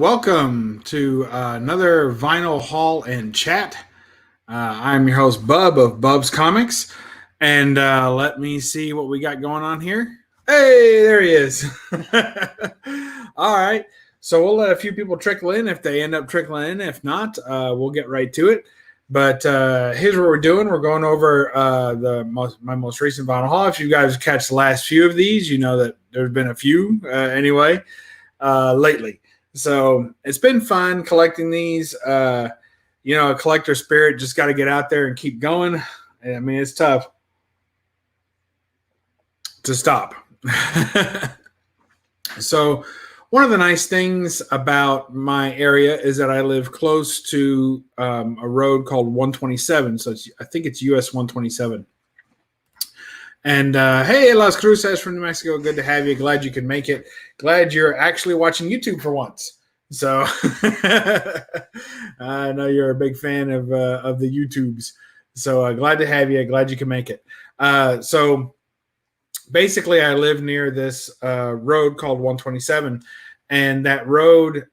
welcome to another vinyl haul and chat. I'm your host, Bub of Bub's Comics, and let me see what we got going on here. Hey, there he is. All right, so we'll let a few people trickle in if they end up trickling in. If not, we'll get right to it. But here's what we're doing. We're going over my most recent vinyl haul. If you guys catch the last few of these, you know that there's been a few anyway lately. So it's been fun collecting these. A collector spirit, just got to get out there and keep going. I mean, it's tough to stop. So one of the nice things about my area is that I live close to a road called 127. So I think it's US 127. And hey, Las Cruces from New Mexico. Good to have you. Glad you can make it. Glad you're actually watching YouTube for once. So I know you're a big fan of the YouTubes. So glad to have you. Glad you can make it. So basically, I live near this road called 127. And that road,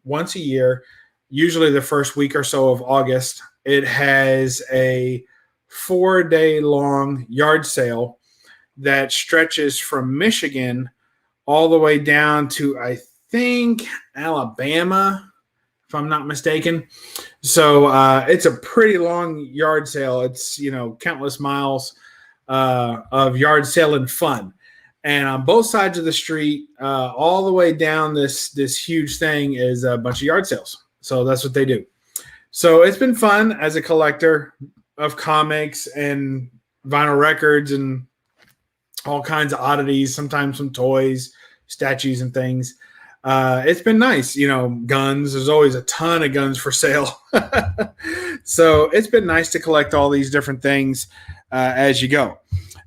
once a year, usually the first week or so of August, it has a 4-day long yard sale that stretches from Michigan all the way down to, I think, Alabama, if I'm not mistaken. So it's a pretty long yard sale. It's, countless miles of yard sale and fun. And on both sides of the street, all the way down this huge thing is a bunch of yard sales. So that's what they do. So it's been fun as a collector of comics and vinyl records and all kinds of oddities, sometimes some toys, statues and things. It's been nice, guns. There's always a ton of guns for sale. So it's been nice to collect all these different things as you go.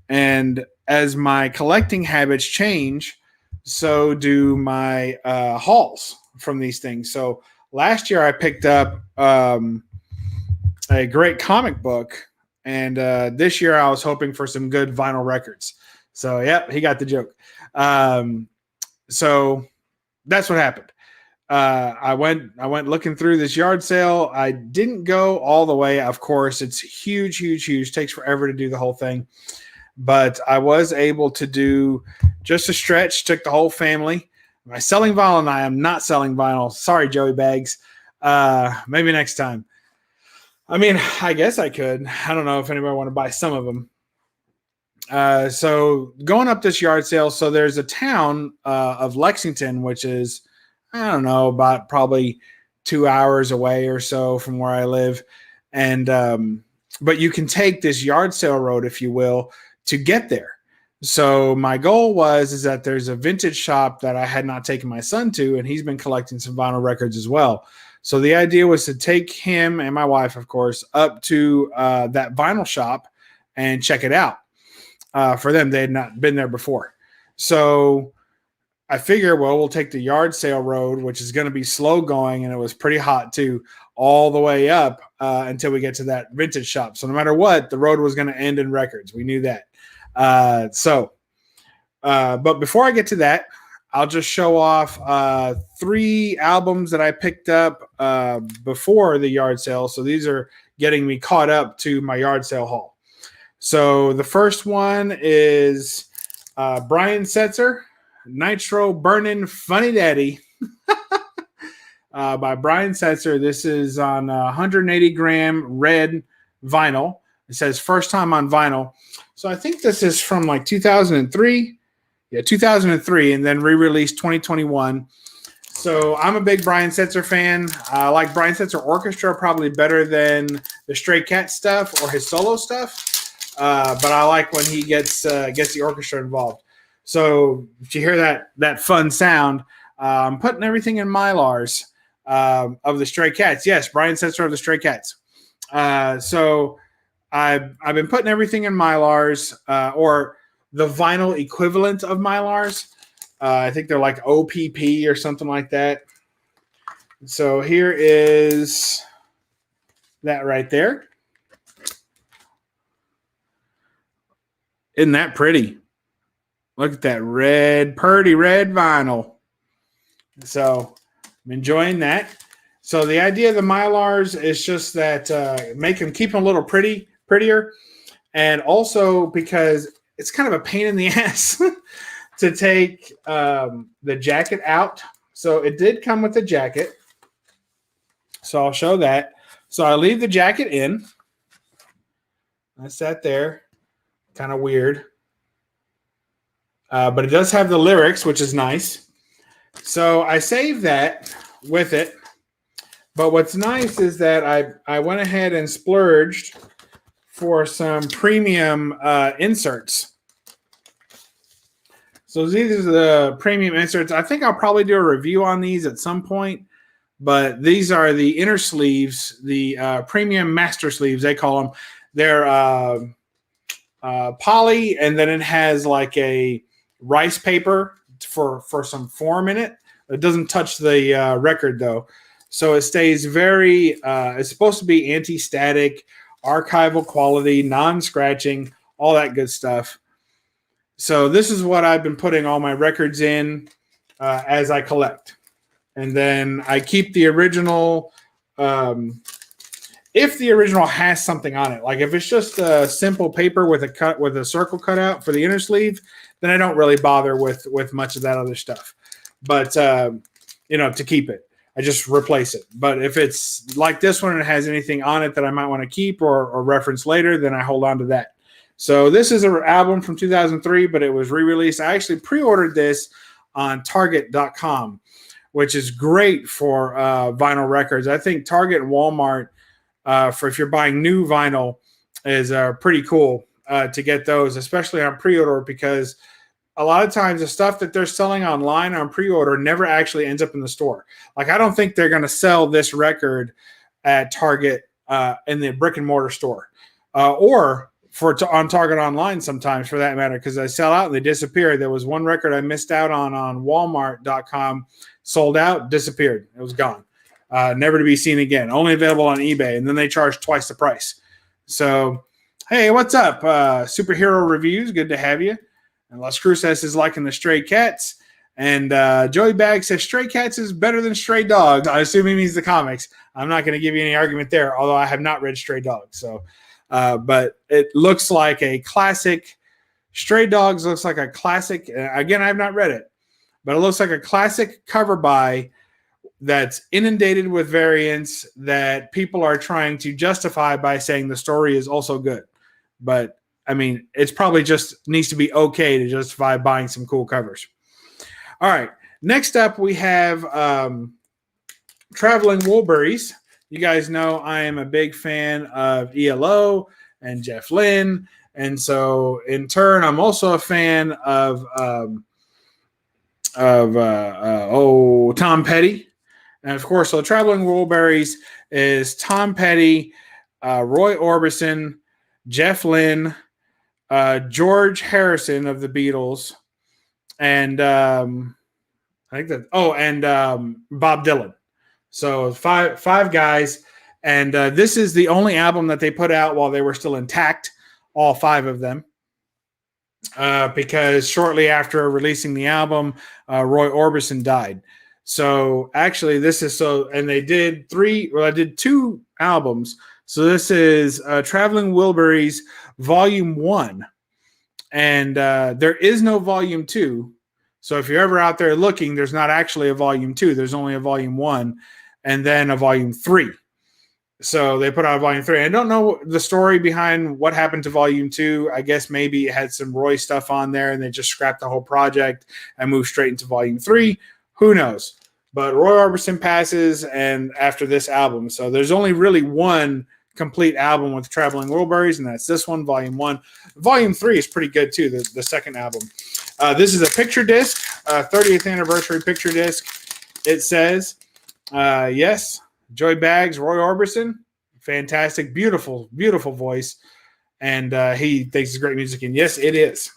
And as my collecting habits change, so do my hauls from these things. So last year I picked up a great comic book, and this year I was hoping for some good vinyl records. So, yep, he got the joke. So that's what happened. I went looking through this yard sale. I didn't go all the way. Of course, it's huge, huge, huge. Takes forever to do the whole thing. But I was able to do just a stretch, took the whole family. Am I selling vinyl? And I am not selling vinyl. Sorry, Joey Bags. Maybe next time. I mean, I guess I could. I don't know if anybody want to buy some of them. So going up this yard sale, so there's a town of Lexington, which is, I don't know, about probably 2 hours away or so from where I live. And but you can take this yard sale road, if you will, to get there. So my goal is that there's a vintage shop that I had not taken my son to, and he's been collecting some vinyl records as well. So the idea was to take him and my wife, of course, up to that vinyl shop and check it out. For them, they had not been there before. So I figure, we'll take the yard sale road, which is going to be slow going, and it was pretty hot too, all the way up until we get to that vintage shop. So no matter what, the road was going to end in records. We knew that. But before I get to that, I'll just show off 3 albums that I picked up before the yard sale. So these are getting me caught up to my yard sale haul. So the first one is Brian Setzer, Nitro Burnin' Funny Daddy by Brian Setzer. This is on 180 gram red vinyl. It says first time on vinyl. So I think this is from like 2003. Yeah, 2003, and then re-released 2021. So I'm a big Brian Setzer fan. I like Brian Setzer Orchestra probably better than the Stray Cat stuff or his solo stuff. But I like when he gets the orchestra involved. So if you hear that fun sound, I'm putting everything in Mylars of the Stray Cats. Yes, Brian Setzer of the Stray Cats. So I've been putting everything in Mylars or the vinyl equivalent of Mylars. I think they're like OPP or something like that. So here is that right there. Isn't that pretty? Look at that red, pretty red vinyl. So I'm enjoying that. So the idea of the Mylars is just that keep them a little prettier, and also because it's kind of a pain in the ass to take the jacket out. So it did come with a jacket. So I'll show that. So I leave the jacket in. That's that there. Kind of weird. But it does have the lyrics, which is nice. So I saved that with it. But what's nice is that I went ahead and splurged for some premium inserts. So these are the premium inserts. I think I'll probably do a review on these at some point. But these are the inner sleeves, the premium master sleeves, they call them. They're poly, and then it has like a rice paper for some form in it. It doesn't touch the record, though. So it stays very, it's supposed to be anti-static, archival quality, non-scratching, all that good stuff. So this is what I've been putting all my records in as I collect. And then I keep the original, if the original has something on it. Like if it's just a simple paper with a circle cut out for the inner sleeve, then I don't really bother with much of that other stuff. But, to keep it, I just replace it. But if it's like this one and it has anything on it that I might want to keep or reference later, then I hold on to that. So this is an album from 2003, but it was re-released. I actually pre-ordered this on Target.com, which is great for vinyl records. I think Target and Walmart, for if you're buying new vinyl, is pretty cool to get those, especially on pre-order, because a lot of times the stuff that they're selling online on pre-order never actually ends up in the store. Like I don't think they're going to sell this record at Target in the brick and mortar store, or on Target online sometimes for that matter, because they sell out and they disappear. There was one record I missed out on Walmart.com, sold out, disappeared. It was gone. Never to be seen again. Only available on eBay, and then they charge twice the price. So, hey, what's up? Superhero Reviews, good to have you. And Las Cruces is liking the Stray Cats. And Joey Bag says Stray Cats is better than Stray Dogs. I assume he means the comics. I'm not going to give you any argument there, although I have not read Stray Dogs. So, but it looks like a classic. Stray Dogs looks like a classic. Again, I have not read it, but it looks like a classic cover by that's inundated with variants that people are trying to justify by saying the story is also good. But I mean, it's probably just needs to be okay to justify buying some cool covers. All right. Next up, we have Traveling Woolberries. You guys know I am a big fan of ELO and Jeff Lynne. And so in turn, I'm also a fan of Tom Petty. And of course, so Traveling Woolberries is Tom Petty, Roy Orbison, Jeff Lynne, George Harrison of the Beatles, and I think that Bob Dylan. So five guys, and this is the only album that they put out while they were still intact, all five of them. Because shortly after releasing the album, Roy Orbison died. So actually, and they did I did two albums. So this is Traveling Wilburys Volume 1. And there is no Volume 2. So if you're ever out there looking, there's not actually a Volume 2. There's only a Volume 1 and then a Volume 3. So they put out a Volume 3. I don't know the story behind what happened to Volume 2. I guess maybe it had some Roy stuff on there and they just scrapped the whole project and moved straight into Volume 3. Who knows? But Roy Orbison passes and after this album. So there's only really one complete album with Traveling Wilburys, and that's this one, Volume 1. Volume 3 is pretty good too, the second album. This is a picture disc, 30th anniversary picture disc. It says, yes, Joey Baggs, Roy Orbison, fantastic, beautiful, beautiful voice, and he thinks it's great music, and yes, it is.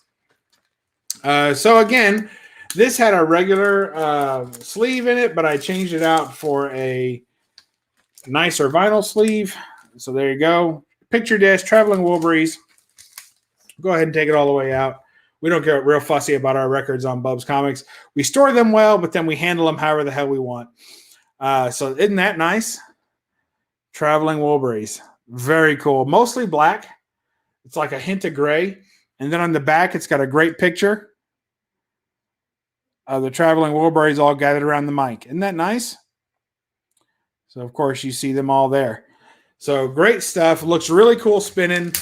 So again, this had a regular sleeve in it, but I changed it out for a nicer vinyl sleeve. So there you go. Picture disc, Traveling Woolberries. Go ahead and take it all the way out. We don't get real fussy about our records on BUB'S Comics. We store them well, but then we handle them however the hell we want. So isn't that nice? Traveling Woolberries. Very cool. Mostly black. It's like a hint of gray. And then on the back, it's got a great picture of the Traveling Woolberries all gathered around the mic. Isn't that nice? So, of course, you see them all there. So, great stuff. Looks really cool spinning.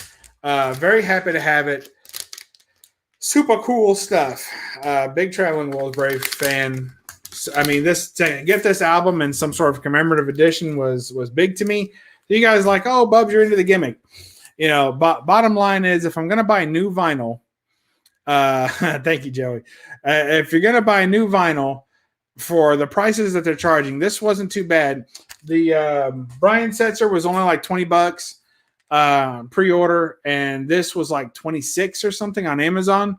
Very happy to have it. Super cool stuff. Big Traveling Woolberries fan. I mean, to get this album in some sort of commemorative edition was big to me. You guys like, oh, Bubs, you're into the gimmick. You know, bottom line is, if I'm going to buy new vinyl, thank you, Joey. If you're going to buy new vinyl for the prices that they're charging, this wasn't too bad. The Brian Setzer was only like $20 pre-order, and this was like 26 or something on Amazon.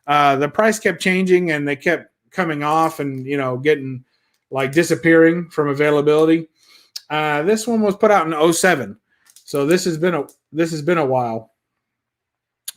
The price kept changing, and they kept coming off and, you know, getting like disappearing from availability. This one was put out in 2007. So this has been a while.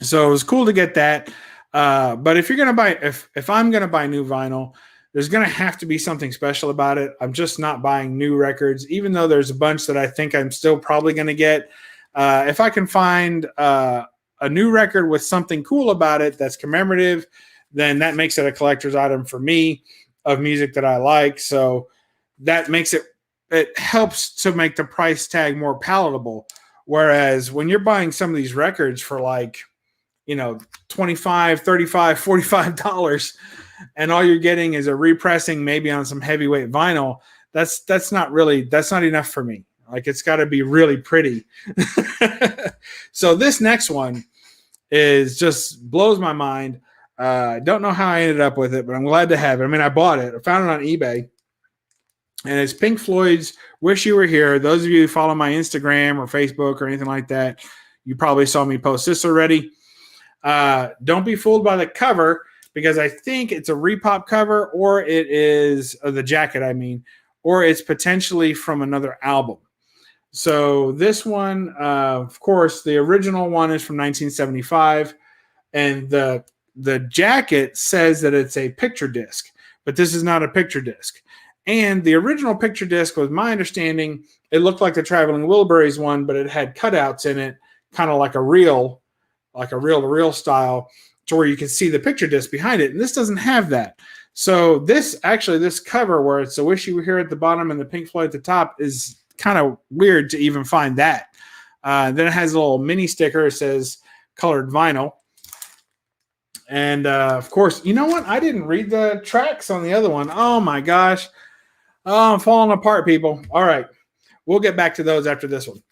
So it was cool to get that. But if you're gonna buy, if I'm gonna buy new vinyl, there's gonna have to be something special about it. I'm just not buying new records, even though there's a bunch that I think I'm still probably gonna get. If I can find a new record with something cool about it that's commemorative, then that makes it a collector's item for me of music that I like. So that makes it helps to make the price tag more palatable. Whereas when you're buying some of these records for like, you know, $25, $35, $45, and all you're getting is a repressing maybe on some heavyweight vinyl, that's not enough for me. Like, it's got to be really pretty. So this next one is just blows my mind. Don't know how I ended up with it, but I'm glad to have it. I mean, I bought it. I found it on eBay. And it's Pink Floyd's Wish You Were Here. Those of you who follow my Instagram or Facebook or anything like that, you probably saw me post this already. Don't be fooled by the cover, because I think it's a repop cover, or it is the jacket, I mean, or it's potentially from another album. So this one, of course, the original one is from 1975, and the jacket says that it's a picture disc, but this is not a picture disc. And the original picture disc, was my understanding, it looked like the Traveling Woolberries one, but it had cutouts in it, kind of like a reel-to-reel style, to where you can see the picture disc behind it. And this doesn't have that. So this cover, where it's a Wish You Were Here at the bottom and the Pink Floyd at the top, is kind of weird to even find that. Then it has a little mini sticker. It says colored vinyl. And of course, you know what? I didn't read the tracks on the other one. Oh my gosh. Oh, I'm falling apart, people. All right. We'll get back to those after this one.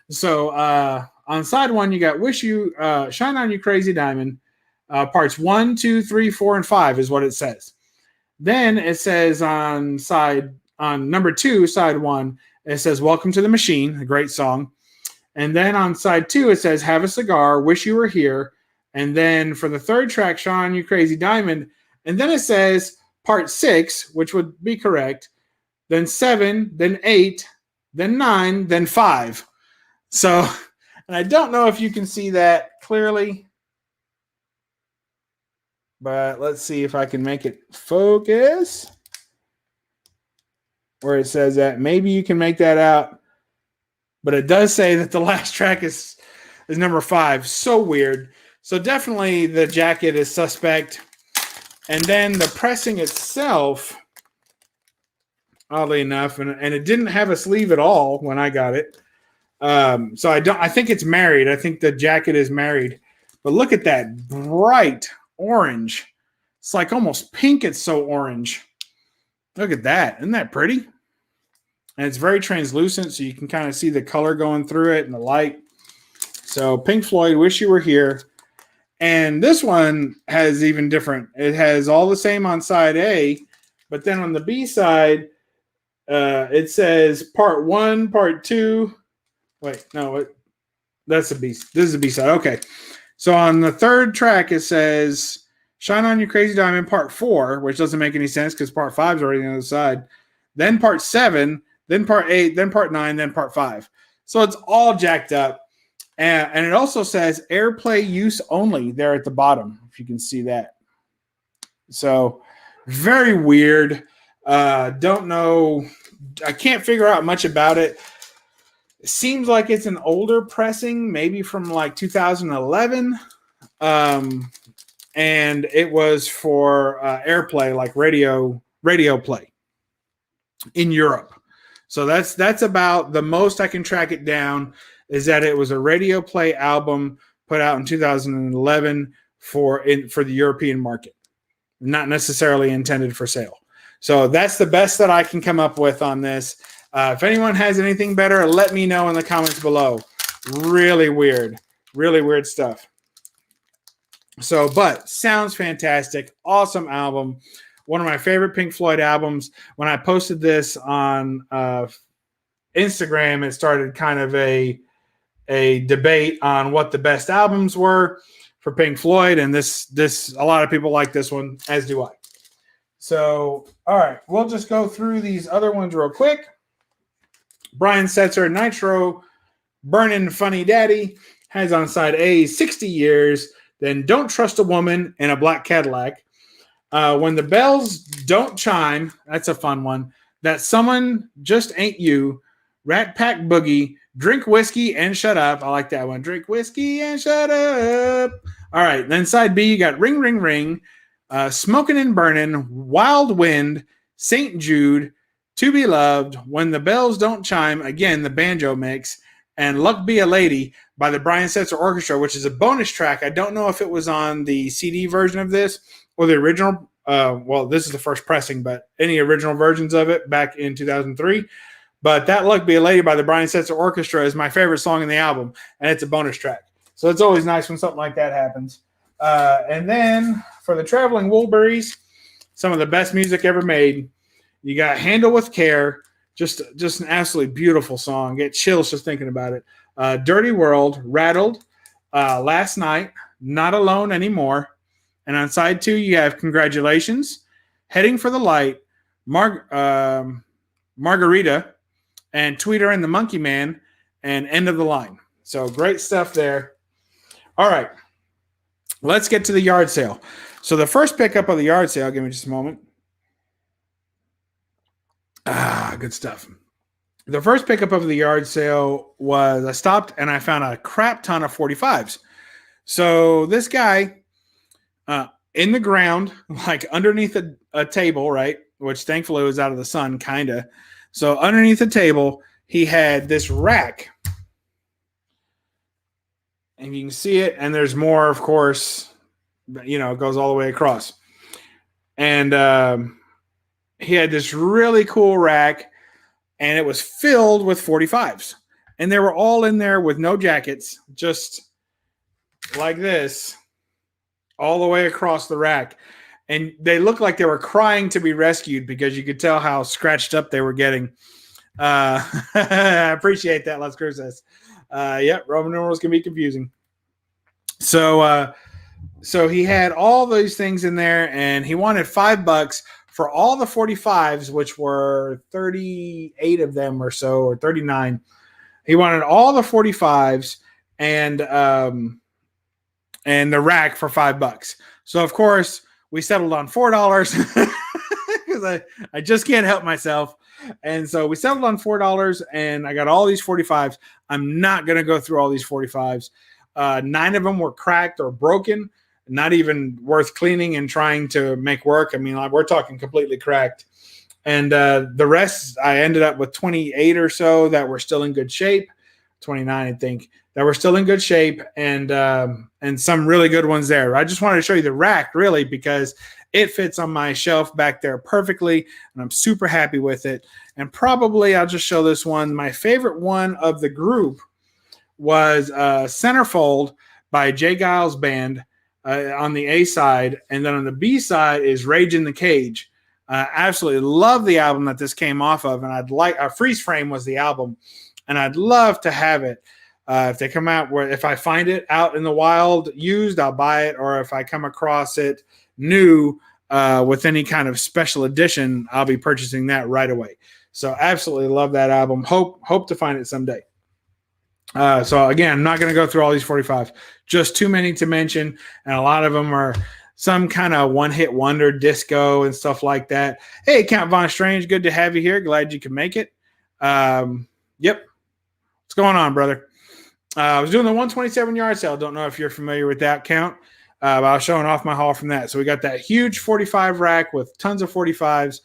So on side one, you got Wish You, Shine On You Crazy Diamond. Parts 1, 2, 3, 4, and 5 is what it says. Then it says on number 2, side 1, it says Welcome to the Machine, a great song. And then on side 2, it says Have a Cigar, Wish You Were Here. And then for the third track, Shine On You Crazy Diamond. And then it says part 6, which would be correct. Then 7, then 8, then 9, then 5. So, and I don't know if you can see that clearly, but let's see if I can make it focus where it says that. Maybe you can make that out, but it does say that the last track is number 5. So weird. So definitely the jacket is suspect. And then the pressing itself, oddly enough, and it didn't have a sleeve at all when I got it. So I think it's married. I think the jacket is married. But look at that bright orange. It's like almost pink. It's so orange. Look at that. Isn't that pretty? And it's very translucent, so you can kind of see the color going through it and the light. So Pink Floyd, Wish You Were Here. And this one has even different. It has all the same on side A, but then on the B side, it says part 1, part 2. Wait, no, that's the B. This is the B side. Okay. So on the third track, it says Shine On You Crazy Diamond part 4, which doesn't make any sense because part 5 is already on the other side. Then part 7, then part 8, then part 9, then part 5. So it's all jacked up. And it also says airplay use only there at the bottom, if you can see that. So very weird. Don't know I can't figure out much about it. It seems like it's an older pressing, maybe from like 2011. And it was for airplay, like radio play in Europe. So that's about the most I can track it down, is that it was a radio play album put out in 2011 for the European market, not necessarily intended for sale. So that's the best that I can come up with on this. If anyone has anything better, let me know in the comments below. Really weird stuff. So, but sounds fantastic. Awesome album. One of my favorite Pink Floyd albums. When I posted this on Instagram, it started kind of a debate on what the best albums were for Pink Floyd. And this a lot of people like this one, as do I. So, all right, we'll just go through these other ones real quick. Brian Setzer, Nitro, Burnin' Funny Daddy, has on side A 60 Years, then Don't Trust a Woman in a Black Cadillac. When the Bells Don't Chime, that's a fun one. That Someone Just Ain't You, Rat Pack Boogie, Drink Whiskey and Shut Up. I like that one. Drink Whiskey and Shut Up. All right, then side B, you got Ring, Ring, Ring, Smoking and Burning, Wild Wind, St. Jude, To Be Loved, When the Bells Don't Chime, again, the banjo mix, and Luck Be a Lady by the Brian Setzer Orchestra, which is a bonus track. I don't know if it was on the CD version of this or the original. Well, this is the first pressing, but any original versions of it back in 2003. But that Luck Be a Lady by the Brian Setzer Orchestra is my favorite song in the album, and it's a bonus track. So it's always nice when something like that happens. And then for the Traveling Woolberries, some of the best music ever made. You got Handle with Care, just an absolutely beautiful song. Get chills just thinking about it. Dirty World, Rattled, Last Night, Not Alone Anymore. And on side 2, you have Congratulations, Heading for the Light, Margarita, and Tweeter and the Monkey Man, and End of the Line. So great stuff there. All right, let's get to the yard sale. So the first pickup of the yard sale, give me just a moment. Good stuff. The first pickup of the yard sale was I stopped and I found a crap ton of 45s. So this guy in the ground, like underneath a table, right, which thankfully was out of the sun, kind of. So underneath the table, he had this rack. And you can see it, and there's more, of course, you know, it goes all the way across. And he had this really cool rack, and it was filled with 45s. And they were all in there with no jackets, just like this, all the way across the rack. And they looked like they were crying to be rescued because you could tell how scratched up they were getting. I appreciate that, Let's Cruise says. Yep, Roman numerals can be confusing. So he had all those things in there, and he wanted $5 for all the 45s, which were 38 of them or so, or 39. He wanted all the 45s and the rack for $5. So of course we settled on $4 because I just can't help myself. And so we settled on $4, and I got all these 45s. I'm not going to go through all these 45s. 9 of them were cracked or broken, not even worth cleaning and trying to make work. I mean, like, we're talking completely cracked. And the rest, I ended up with 28 or so that were still in good shape. 29, I think, that were still in good shape, and some really good ones there. I just wanted to show you the rack, really, because it fits on my shelf back there perfectly, and I'm super happy with it. And probably I'll just show this one. My favorite one of the group was Centerfold by Jay Giles Band on the A side, and then on the B side is Rage in the Cage. Absolutely love the album that this came off of, and I'd like Freeze Frame was the album, and I'd love to have it. If they come out, where if I find it out in the wild used, I'll buy it, or if I come across it new with any kind of special edition, I'll be purchasing that right away. So absolutely love that album. Hope to find it someday. So again, I'm not going to go through all these 45s, just too many to mention, and a lot of them are some kind of one-hit wonder disco and stuff like that. Hey, Count Von Strange, good to have you here. Glad you can make it. Yep. What's going on, brother? I was doing the 127 yard sale. Don't know if you're familiar with that, Count. But I was showing off my haul from that. So we got that huge 45 rack with tons of 45s.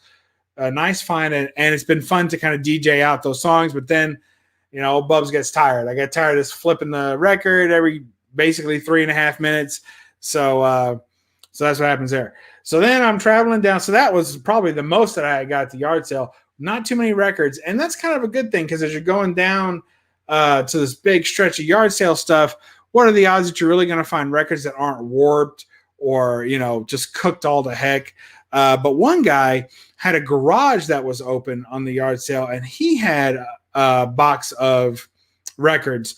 A nice find, and it's been fun to kind of DJ out those songs. But then, old Bubs gets tired. I get tired of just flipping the record every basically 3.5 minutes. So that's what happens there. So then I'm traveling down. So that was probably the most that I got at the yard sale. Not too many records, and that's kind of a good thing because as you're going down to this big stretch of yard sale stuff, what are the odds that you're really going to find records that aren't warped or just cooked all to heck? But one guy had a garage that was open on the yard sale, and he had a box of records.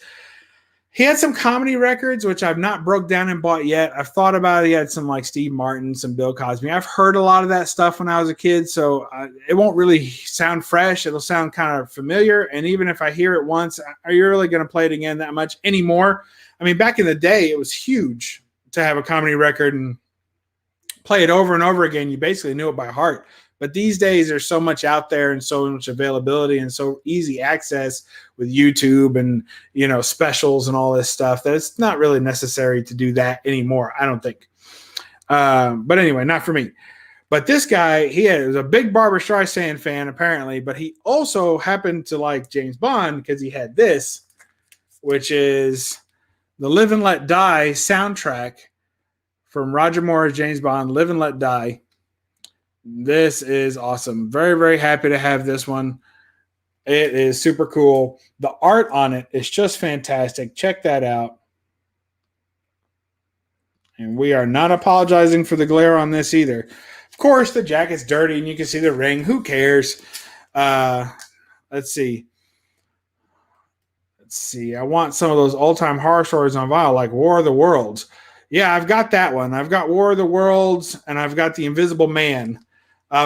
He had some comedy records, which I've not broke down and bought yet. I've thought about it. He had some like Steve Martin, some Bill Cosby. I've heard a lot of that stuff when I was a kid, so it won't really sound fresh. It'll sound kind of familiar, and even if I hear it once, are you really going to play it again that much anymore? I mean, back in the day, it was huge to have a comedy record and play it over and over again. You basically knew it by heart. But these days, there's so much out there and so much availability and so easy access with YouTube and, specials and all this stuff that it's not really necessary to do that anymore, I don't think. But anyway, not for me. But this guy, was a big Barbra Streisand fan, apparently, but he also happened to like James Bond because he had this, which is the Live and Let Die soundtrack from Roger Moore's James Bond, Live and Let Die. This is awesome. Very, very happy to have this one. It is super cool. The art on it is just fantastic. Check that out. And we are not apologizing for the glare on this either. Of course, the jacket's dirty and you can see the ring. Who cares? Let's see. I want some of those all-time horror stories on vinyl, like War of the Worlds. Yeah, I've got that one. I've got War of the Worlds, and I've got The Invisible Man,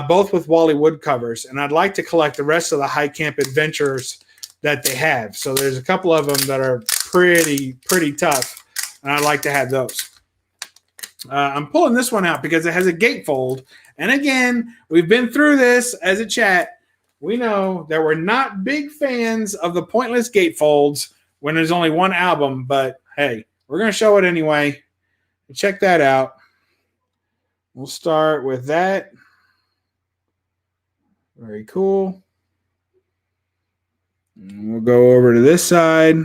both with Wally Wood covers. And I'd like to collect the rest of the High Camp Adventures that they have. So there's a couple of them that are pretty tough, and I'd like to have those. I'm pulling this one out because it has a gatefold. And again, we've been through this as a chat. We know that we're not big fans of the pointless gatefolds when there's only one album, but hey, we're going to show it anyway. Check that out. We'll start with that. Very cool. And we'll go over to this side.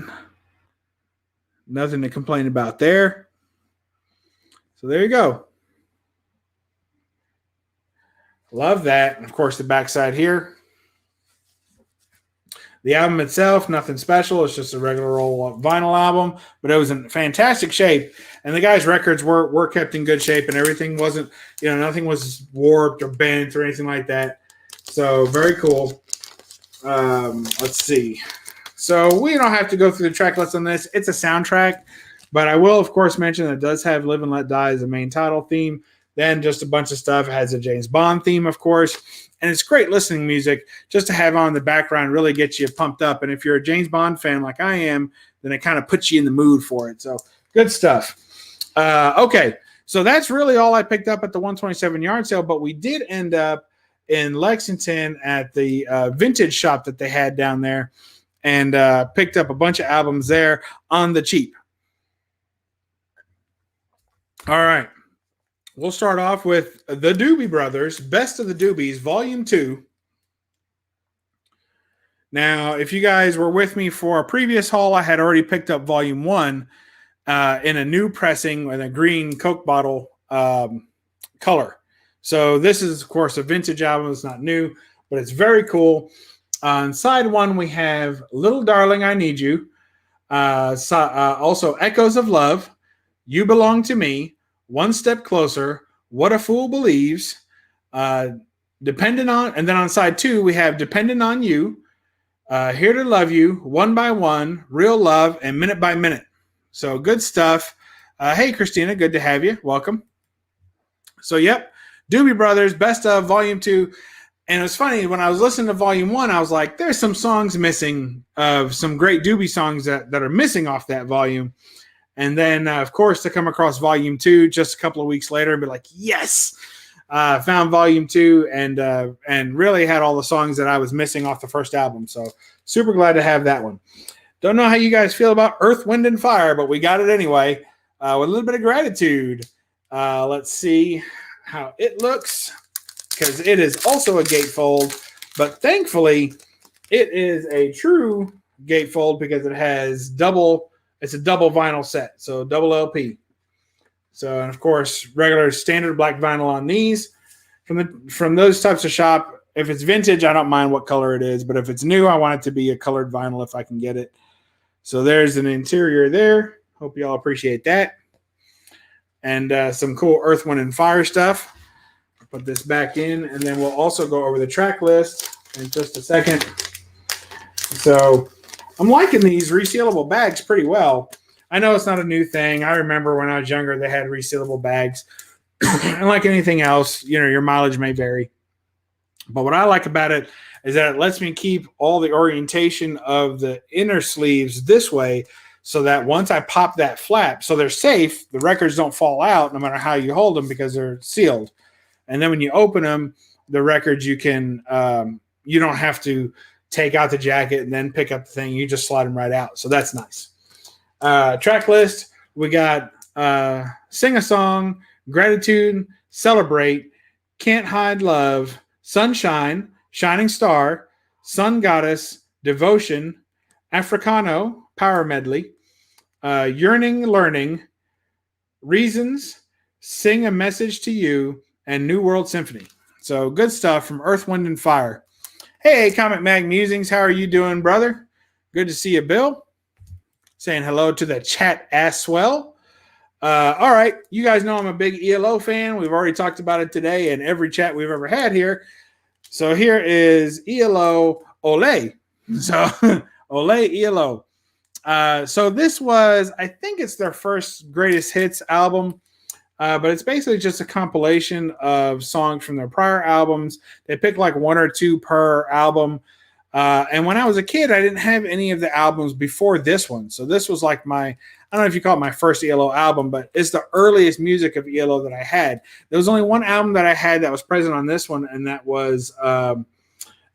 Nothing to complain about there. So there you go. Love that. And of course, the backside here. The album itself, nothing special. It's just a regular old vinyl album, but it was in fantastic shape. And the guy's records were kept in good shape, and everything wasn't, nothing was warped or bent or anything like that. So very cool. Let's see. So we don't have to go through the track list on this. It's a soundtrack, but I will, of course, mention that it does have Live and Let Die as the main title theme. Then just a bunch of stuff. It has a James Bond theme, of course. And it's great listening music just to have on the background, really gets you pumped up. And if you're a James Bond fan like I am, then it kind of puts you in the mood for it. So good stuff. Okay, so that's really all I picked up at the 127 yard sale. But we did end up in Lexington at the vintage shop that they had down there and picked up a bunch of albums there on the cheap. All right. We'll start off with the Doobie Brothers, Best of the Doobies, Volume 2. Now, if you guys were with me for a previous haul, I had already picked up Volume 1 in a new pressing with a green Coke bottle color. So this is, of course, a vintage album. It's not new, but it's very cool. On side 1, we have Little Darling, I Need You. Also, Echoes of Love, You Belong to Me, One Step Closer, What a Fool Believes, Dependent On, and then on side 2, we have Dependent on You, Here to Love You, One by One, Real Love, and Minute by Minute. So good stuff. Hey, Christina, good to have you. Welcome. So, yep, Doobie Brothers, Best of Volume 2. And it was funny, when I was listening to Volume 1, I was like, there's some songs missing, of some great Doobie songs that are missing off that volume. And then, of course, to come across Volume 2 just a couple of weeks later and be like, yes, found Volume 2 and really had all the songs that I was missing off the first album. So super glad to have that one. Don't know how you guys feel about Earth, Wind, and Fire, but we got it anyway with a little bit of gratitude. Let's see how it looks, because it is also a gatefold, but thankfully it is a true gatefold because it has it's a double vinyl set, so double LP. So, and of course, regular standard black vinyl on these. From those types of shop, if it's vintage, I don't mind what color it is, but if it's new, I want it to be a colored vinyl if I can get it. So there's an interior there. Hope you all appreciate that. And some cool Earth, Wind, and Fire stuff. Put this back in, and then we'll also go over the track list in just a second. So I'm liking these resealable bags pretty well. I know it's not a new thing. I remember when I was younger, they had resealable bags. And like anything else, your mileage may vary. But what I like about it is that it lets me keep all the orientation of the inner sleeves this way, so that once I pop that flap, so they're safe, the records don't fall out no matter how you hold them because they're sealed. And then when you open them, the records you don't have to take out the jacket and then pick up the thing. You just slide them right out. So that's nice. Track list, we got Sing a Song, Gratitude, Celebrate, Can't Hide Love, Sunshine, Shining Star, Sun Goddess, Devotion, Africano, Power Medley, Yearning Learning, Reasons, Sing a Message to You, and New World Symphony. So good stuff from Earth, Wind, and Fire. Hey, Comic Mag Musings, how are you doing, brother? Good to see you, Bill. Saying hello to the chat as well. All right, you guys know I'm a big ELO fan. We've already talked about it today in every chat we've ever had here. So here is ELO Ole. So Ole ELO. So this was, I think it's their first greatest hits album. But it's basically just a compilation of songs from their prior albums. They pick like one or two per album. And when I was a kid, I didn't have any of the albums before this one. So this was like I don't know if you call it my first ELO album, but it's the earliest music of ELO that I had. There was only one album that I had that was present on this one, and that was El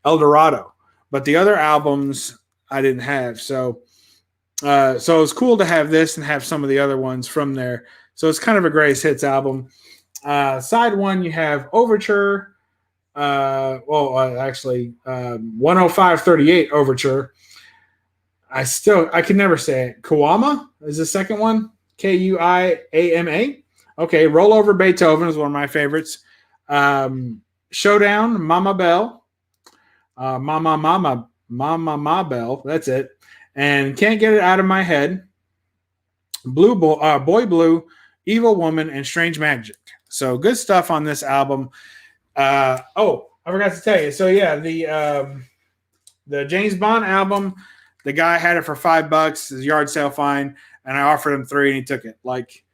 Dorado. But the other albums I didn't have. So it was cool to have this and have some of the other ones from there. So it's kind of a greatest hits album. Side one, you have Overture. 10538 Overture. I can never say it. Kuama is the second one. Kuiama. Okay, Roll Over Beethoven is one of my favorites. Showdown, Mama Bell. Mama Bell. That's it. And Can't Get It Out of My Head. Boy Blue, Evil Woman, and Strange Magic. So good stuff on this album. I forgot to tell you. So yeah, the James Bond album, the guy had it for $5, his yard sale fine, and I offered him $3 and he took it. Like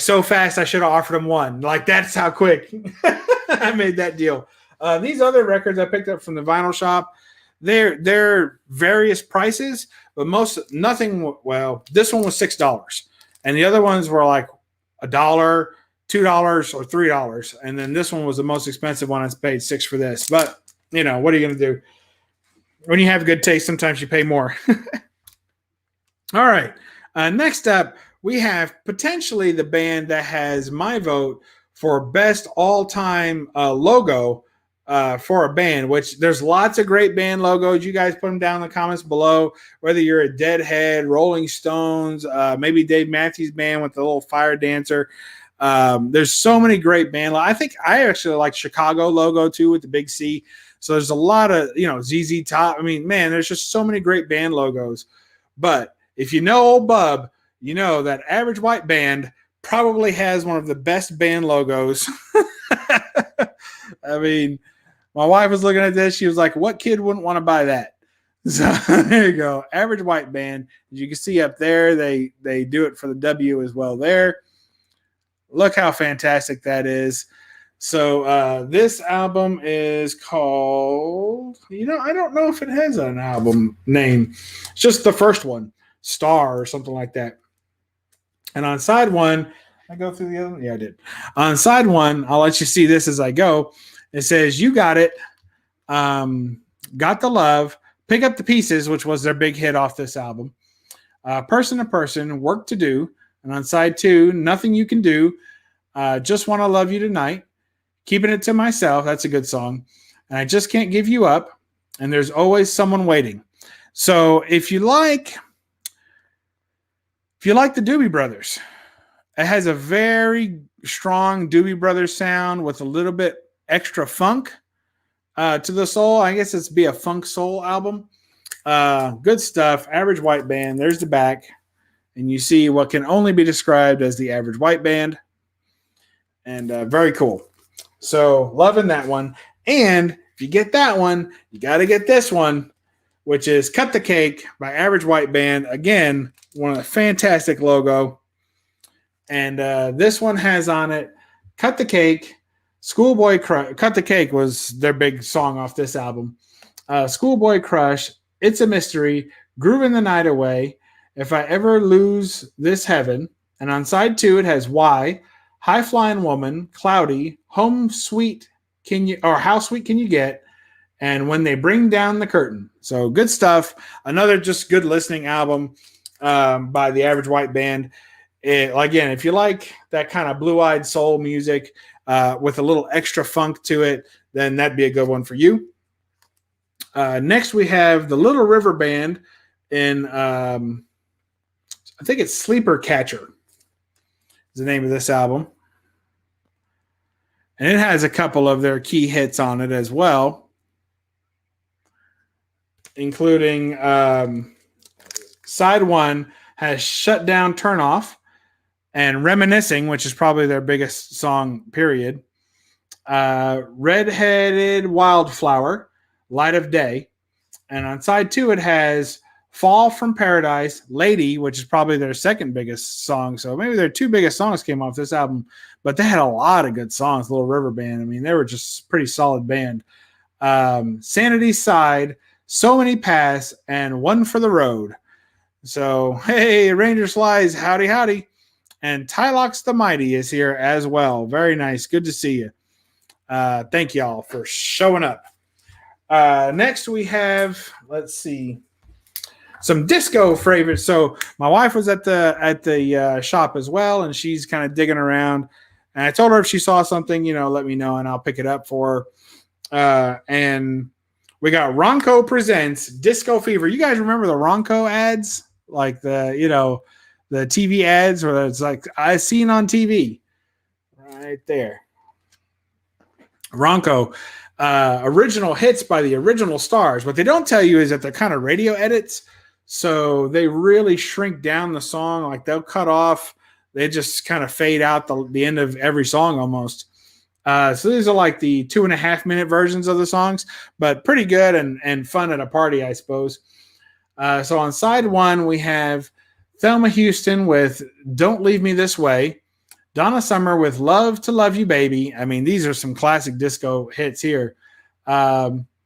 so fast, I should have offered him $1. Like that's how quick I made that deal. These other records I picked up from the vinyl shop, they're various prices, but nothing. Well, this one was $6, and the other ones were like $1, $2, or $3, and then this one was the most expensive one. I paid $6 for this, but what are you going to do? When you have good taste, sometimes you pay more. All right. Next up, we have potentially the band that has my vote for best all-time logo for a band, which there's lots of great band logos. You guys put them down in the comments below, whether you're a Deadhead, Rolling Stones, maybe Dave Matthews Band with the little fire dancer. There's so many great band. I think I actually like Chicago logo too with the big C. So there's a lot of, ZZ Top. I mean, man, there's just so many great band logos. But if you know old Bub, you know that Average White Band probably has one of the best band logos. I mean, my wife was looking at this. She was like, what kid wouldn't want to buy that? So there you go. Average White Band. As you can see up there, they do it for the W as well there. Look how fantastic that is. So this album is called, I don't know if it has an album name. It's just the first one, Star or something like that. And on side one, I go through the other one? Yeah, I did. On side one, I'll let you see this as I go. It says, "You got it. Got the love. Pick up the pieces," which was their big hit off this album. "Person to person, work to do." And on side two, "Nothing you can do. Just want to love you tonight. Keeping it to myself." That's a good song. "And I just can't give you up. And there's always someone waiting." So if you like the Doobie Brothers, it has a very strong Doobie Brothers sound with a little bit extra funk to the soul. I guess it's be a funk soul album. Good stuff. Average White Band. There's the back. And you see what can only be described as the Average White Band. And very cool. So loving that one. And if you get that one, you got to get this one, which is Cut the Cake by Average White Band. Again, one of the fantastic logo. And this one has on it Cut the Cake, Schoolboy Crush. Cut the Cake was their big song off this album. Schoolboy Crush, It's a Mystery, Grooving the Night Away, If I Ever Lose This Heaven. And on side two, it has Why, High Flying Woman, Cloudy, Home Sweet Can You, or How Sweet Can You Get, and When They Bring Down the Curtain. So good stuff. Another just good listening album by the Average White Band. Again, if you like that kind of blue-eyed soul music with a little extra funk to it, then that'd be a good one for you. Next, we have the Little River Band in, I think it's Sleeper Catcher is the name of this album. And it has a couple of their key hits on it as well, including side one has Shut Down, Turn Off, and Reminiscing, which is probably their biggest song, period. Redheaded Wildflower, Light of Day. And on side two, it has Fall from Paradise, Lady, which is probably their second biggest song. So maybe their two biggest songs came off this album, but they had a lot of good songs, Little River Band. I mean, they were just a pretty solid band. Sanity Side, So Many Pass, and One for the Road. So, hey, Ranger Slides, howdy, howdy. And Tylox the Mighty is here as well. Very nice. Good to see you. Thank y'all for showing up. Next we have, let's see, some disco favorites. So my wife was at the shop as well, and she's kind of digging around. And I told her if she saw something, let me know, and I'll pick it up for her. And we got Ronco Presents Disco Fever. You guys remember the Ronco ads? Like the TV ads where it's like, I seen on TV. Right there. Ronco. Original hits by the original stars. What they don't tell you is that they're kind of radio edits. So they really shrink down the song. Like they'll cut off. They just kind of fade out the end of every song almost. So these are like the 2.5 minute versions of the songs, but pretty good and fun at a party, I suppose. So on side one, we have Thelma Houston with Don't Leave Me This Way. Donna Summer with Love to Love You Baby. I mean, these are some classic disco hits here. Salso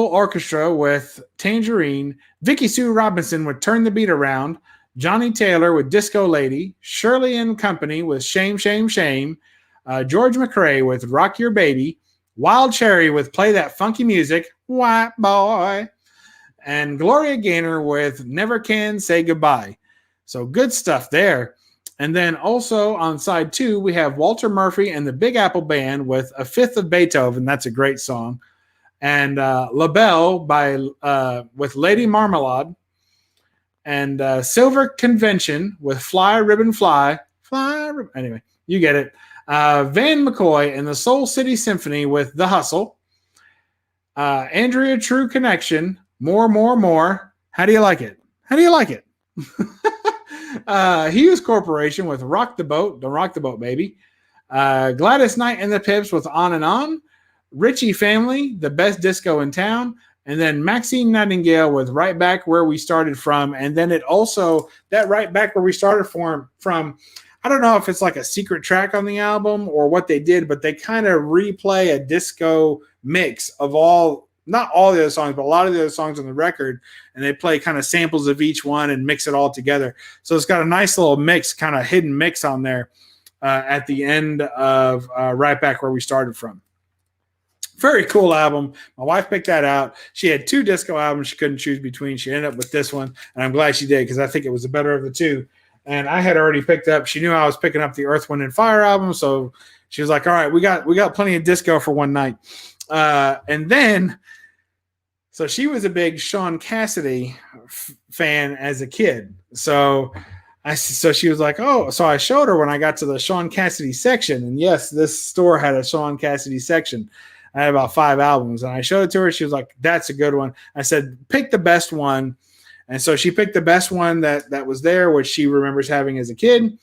Orchestra with Tangerine. Vicky Sue Robinson with Turn the Beat Around. Johnny Taylor with Disco Lady. Shirley and Company with Shame, Shame, Shame. George McRae with Rock Your Baby. Wild Cherry with Play That Funky Music. White Boy. And Gloria Gaynor with Never Can Say Goodbye. So good stuff there. And then also on side two, we have Walter Murphy and the Big Apple Band with A Fifth of Beethoven. That's a great song. And La Belle with Lady Marmalade. And Silver Convention with Fly Ribbon Fly. Anyway, you get it. Van McCoy and the Soul City Symphony with The Hustle. Andrea True Connection. More, More, More. How do you like it? How do you like it? Hughes Corporation with Rock the Boat. Don't rock the boat, baby. Gladys Knight and the Pips with On and On. Richie Family, the best disco in town. And then Maxine Nightingale with Right Back Where We Started From. And then it also, that Right Back Where We Started from, I don't know if it's like a secret track on the album or what they did, but they kind of replay a disco mix of all not all the other songs, but a lot of the other songs on the record, and they play kind of samples of each one and mix it all together. So it's got a nice little mix, kind of hidden mix on there at the end of right back where we started from. Very cool album. My wife picked that out. She had 2 disco albums she couldn't choose between. She ended up with this one, and I'm glad she did because I think it was the better of the 2. And I had already picked up. She knew I was picking up the Earth, Wind, and Fire album, so she was like, "All right, we got plenty of disco for one night." And then, so she was a big Sean Cassidy fan as a kid. So she was like, "Oh," so I showed her when I got to the Sean Cassidy section, and yes, this store had a Sean Cassidy section. I had about 5 albums, and I showed it to her. She was like, "That's a good one." I said, "Pick the best one." And so she picked the best one that was there, which she remembers having as a kid.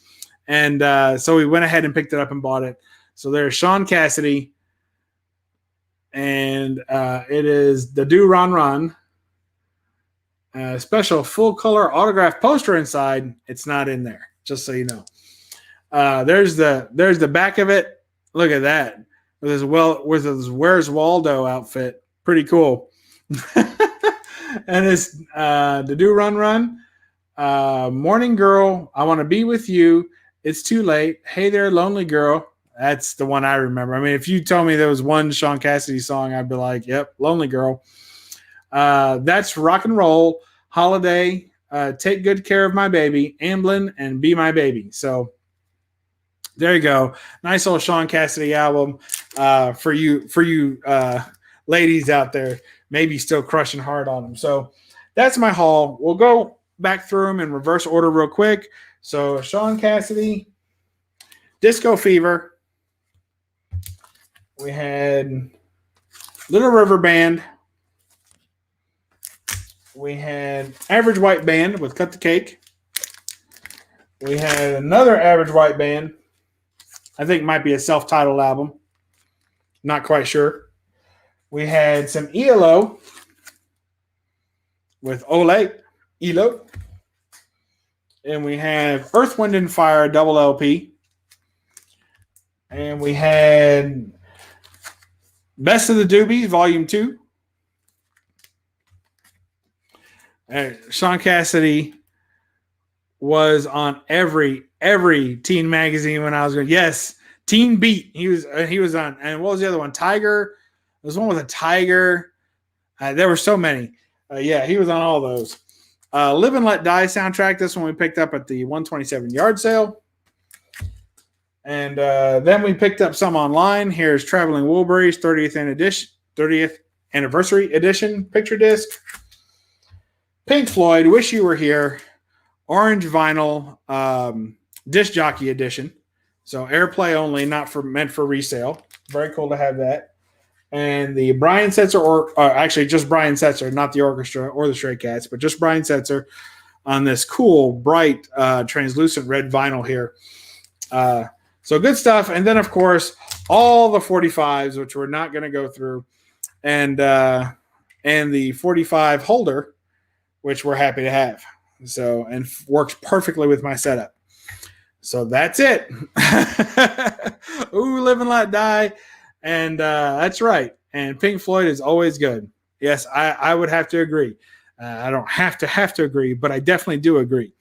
And so we went ahead and picked it up and bought it. So there's Sean Cassidy, and it is the Do Ron Ron. Special full color autograph poster inside. It's not in there, just so you know. There's the back of it. Look at that. With his Where's Waldo outfit. Pretty cool. And it's the Do Run Run. Morning Girl, I Want to Be With You. It's Too Late. Hey There, Lonely Girl. That's the one I remember. I mean, if you told me there was one Sean Cassidy song, I'd be like, yep, Lonely Girl. That's Rock and Roll, Holiday, Take Good Care of My Baby, Amblin', and Be My Baby. So there you go. Nice old Sean Cassidy album for you ladies out there, maybe still crushing hard on them. So that's my haul. We'll go back through them in reverse order real quick. So Sean Cassidy, Disco Fever. We had Little River Band. We had Average White Band with Cut the Cake. We had another Average White Band. I think it might be a self-titled album. Not quite sure. We had some ELO with Ole, ELO. And we have Earth, Wind, and Fire double LP. And we had Best of the Doobies, Volume 2. Sean Cassidy was on every teen magazine when I was going. Yes, Teen Beat. He was on. And what was the other one? Tiger. There was one with a tiger. There were so many. Yeah, he was on all those. Live and Let Die soundtrack. This one we picked up at the 127 yard sale. And then we picked up some online. Here's Traveling Woolberries 30th anniversary edition picture disc. Pink Floyd, Wish You Were Here. Orange vinyl disc jockey edition. So airplay only, not meant for resale. Very cool to have that. And the Brian Setzer, actually just Brian Setzer, not the orchestra or the Stray Cats, but just Brian Setzer on this cool, bright, translucent red vinyl here. So good stuff. And then, of course, all the 45s, which we're not going to go through, and the 45 holder, which we're happy to have. So, and works perfectly with my setup. So that's it. Ooh, Live and Let Die. And that's right. And Pink Floyd is always good. Yes, I would have to agree. I don't have to agree, but I definitely do agree.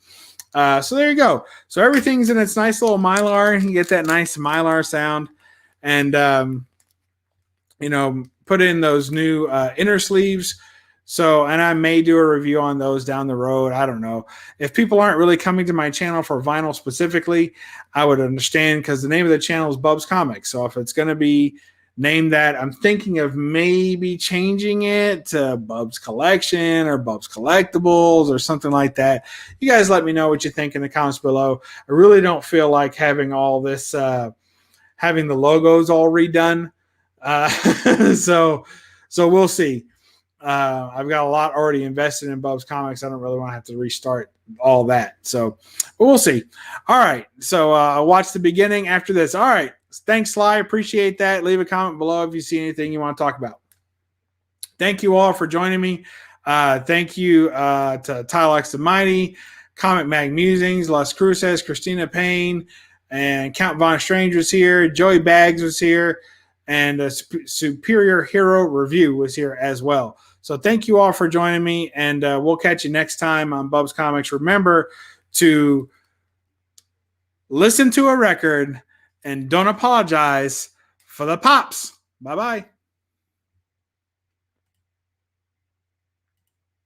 So there you go. So everything's in its nice little Mylar. You get that nice Mylar sound. And, put in those new inner sleeves. So, and I may do a review on those down the road. I don't know. If people aren't really coming to my channel for vinyl specifically, I would understand because the name of the channel is BUB'S Comics. So if it's going to be named that, I'm thinking of maybe changing it to BUB'S Collection or BUB'S Collectibles or something like that. You guys let me know what you think in the comments below. I really don't feel like having all this, having the logos all redone. So we'll see. I've got a lot already invested in BUB'S Comics. I don't really want to have to restart all that. So but we'll see. All right. So watch the beginning after this. All right. Thanks, Sly. Appreciate that. Leave a comment below if you see anything you want to talk about. Thank you all for joining me. Thank you to Tylex the Mighty, Comic Mag Musings, Las Cruces, Christina Payne, and Count Von Strange was here. Joey Baggs was here. and Superior Hero Review was here as well. So thank you all for joining me, and we'll catch you next time on BUB'S Comics. Remember to listen to a record and don't apologize for the pops. Bye-bye.